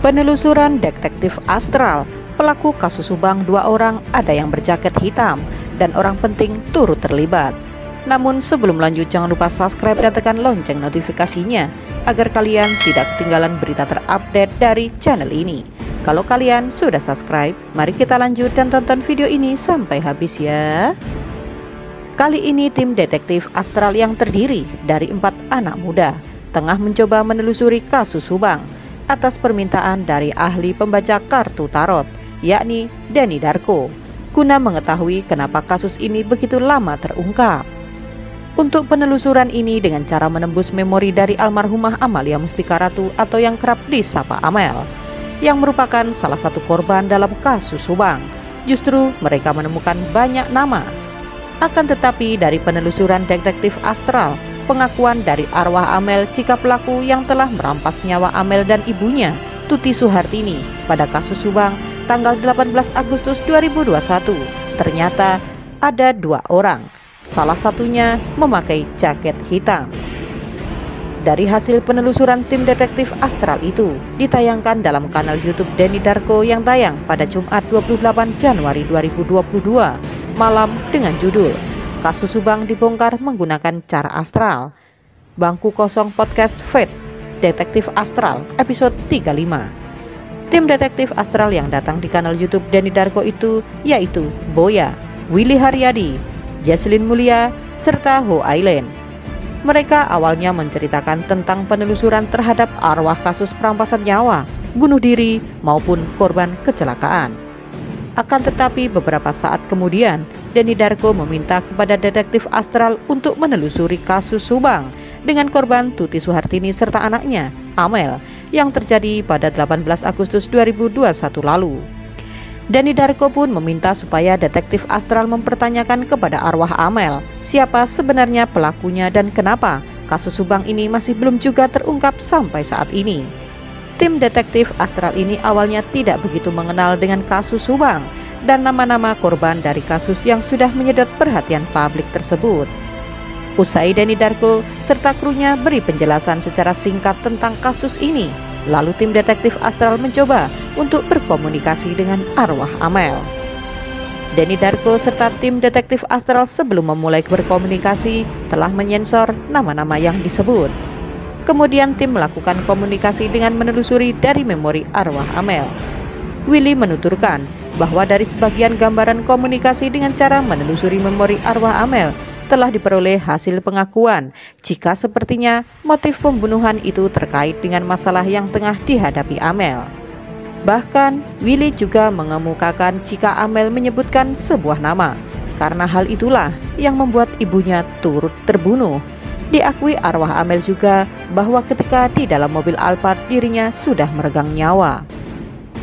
Penelusuran detektif astral, pelaku kasus Subang 2 orang ada yang berjaket hitam dan orang penting turut terlibat. Namun sebelum lanjut jangan lupa subscribe dan tekan lonceng notifikasinya agar kalian tidak ketinggalan berita terupdate dari channel ini. Kalau kalian sudah subscribe, mari kita lanjut dan tonton video ini sampai habis ya. Kali ini tim detektif astral yang terdiri dari 4 anak muda tengah mencoba menelusuri kasus Subang atas permintaan dari ahli pembaca kartu tarot, yakni Denny Darko, guna mengetahui kenapa kasus ini begitu lama terungkap. Untuk penelusuran ini dengan cara menembus memori dari almarhumah Amalia Mustika Ratu atau yang kerap disapa Amel, yang merupakan salah satu korban dalam kasus Subang. Justru mereka menemukan banyak nama. Akan tetapi dari penelusuran detektif astral, pengakuan dari arwah Amel jika pelaku yang telah merampas nyawa Amel dan ibunya, Tuti Suhartini, pada kasus Subang tanggal 18 Agustus 2021, ternyata ada 2 orang. Salah satunya memakai jaket hitam. Dari hasil penelusuran tim detektif astral itu ditayangkan dalam kanal YouTube Denny Darko yang tayang pada Jumat 28 Januari 2022 malam dengan judul Kasus Subang dibongkar menggunakan cara astral. Bangku Kosong Podcast Fate Detektif Astral episode 35. Tim detektif astral yang datang di kanal YouTube Denny Darko itu yaitu Boya, Willy Haryadi, Jaslyn Mulia, serta Ho Aileen. Mereka awalnya menceritakan tentang penelusuran terhadap arwah kasus perampasan nyawa, bunuh diri, maupun korban kecelakaan. Akan tetapi beberapa saat kemudian, Denny Darko meminta kepada detektif astral untuk menelusuri kasus Subang dengan korban Tuti Suhartini serta anaknya, Amel, yang terjadi pada 18 Agustus 2021 lalu. Denny Darko pun meminta supaya detektif astral mempertanyakan kepada arwah Amel siapa sebenarnya pelakunya dan kenapa kasus Subang ini masih belum juga terungkap sampai saat ini. Tim detektif astral ini awalnya tidak begitu mengenal dengan kasus Subang dan nama-nama korban dari kasus yang sudah menyedot perhatian publik tersebut. Usai Denny Darko serta krunya beri penjelasan secara singkat tentang kasus ini, lalu tim detektif astral mencoba untuk berkomunikasi dengan arwah Amel. Denny Darko serta tim detektif astral sebelum memulai berkomunikasi telah menyensor nama-nama yang disebut. Kemudian tim melakukan komunikasi dengan menelusuri dari memori arwah Amel. Willy menuturkan bahwa dari sebagian gambaran komunikasi dengan cara menelusuri memori arwah Amel telah diperoleh hasil pengakuan jika sepertinya motif pembunuhan itu terkait dengan masalah yang tengah dihadapi Amel. Bahkan Willy juga mengemukakan jika Amel menyebutkan sebuah nama, karena hal itulah yang membuat ibunya turut terbunuh. Diakui arwah Amel juga bahwa ketika di dalam mobil Alphard dirinya sudah meregang nyawa.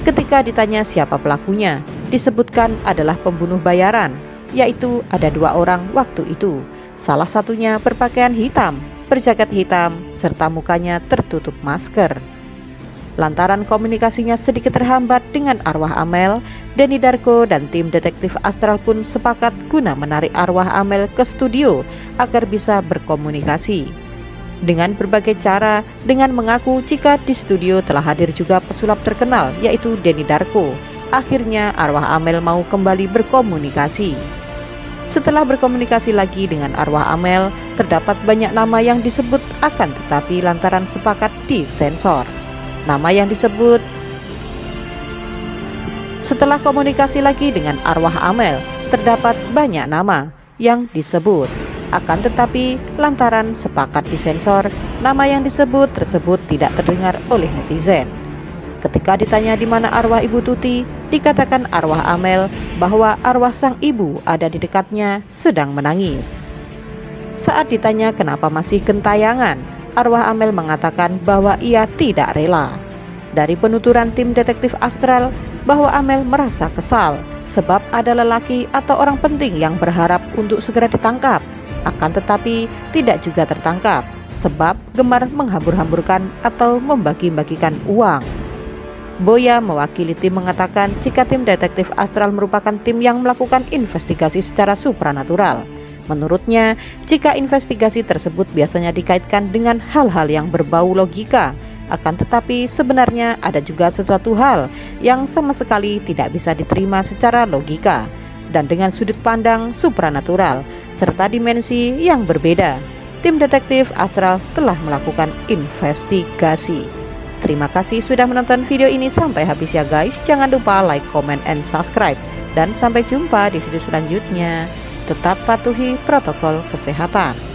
Ketika ditanya siapa pelakunya, disebutkan adalah pembunuh bayaran, yaitu ada 2 orang waktu itu. Salah satunya berpakaian hitam, berjaket hitam, serta mukanya tertutup masker. Lantaran komunikasinya sedikit terhambat dengan arwah Amel, Denny Darko dan tim detektif astral pun sepakat guna menarik arwah Amel ke studio agar bisa berkomunikasi. Dengan berbagai cara, dengan mengaku jika di studio telah hadir juga pesulap terkenal yaitu Denny Darko, akhirnya arwah Amel mau kembali berkomunikasi. Setelah berkomunikasi lagi dengan arwah Amel, terdapat banyak nama yang disebut akan tetapi lantaran sepakat disensor. Nama yang disebut setelah komunikasi lagi dengan arwah Amel, terdapat banyak nama yang disebut. Akan tetapi lantaran sepakat disensor, nama yang disebut tersebut tidak terdengar oleh netizen. Ketika ditanya di mana arwah Ibu Tuti, dikatakan arwah Amel bahwa arwah sang ibu ada di dekatnya sedang menangis. Saat ditanya kenapa masih gentayangan, arwah Amel mengatakan bahwa ia tidak rela. Dari penuturan tim detektif astral bahwa Amel merasa kesal sebab ada lelaki atau orang penting yang berharap untuk segera ditangkap, akan tetapi tidak juga tertangkap sebab gemar menghambur-hamburkan atau membagi-bagikan uang. Boya mewakili tim mengatakan jika tim detektif astral merupakan tim yang melakukan investigasi secara supranatural. Menurutnya, jika investigasi tersebut biasanya dikaitkan dengan hal-hal yang berbau logika, Akan tetapi sebenarnya ada juga sesuatu hal yang sama sekali tidak bisa diterima secara logika dan dengan sudut pandang supranatural serta dimensi yang berbeda. Tim detektif Astral telah melakukan investigasi. Terima kasih sudah menonton video ini sampai habis ya guys. Jangan lupa like, comment, and subscribe. Dan sampai jumpa di video selanjutnya. Tetap patuhi protokol kesehatan.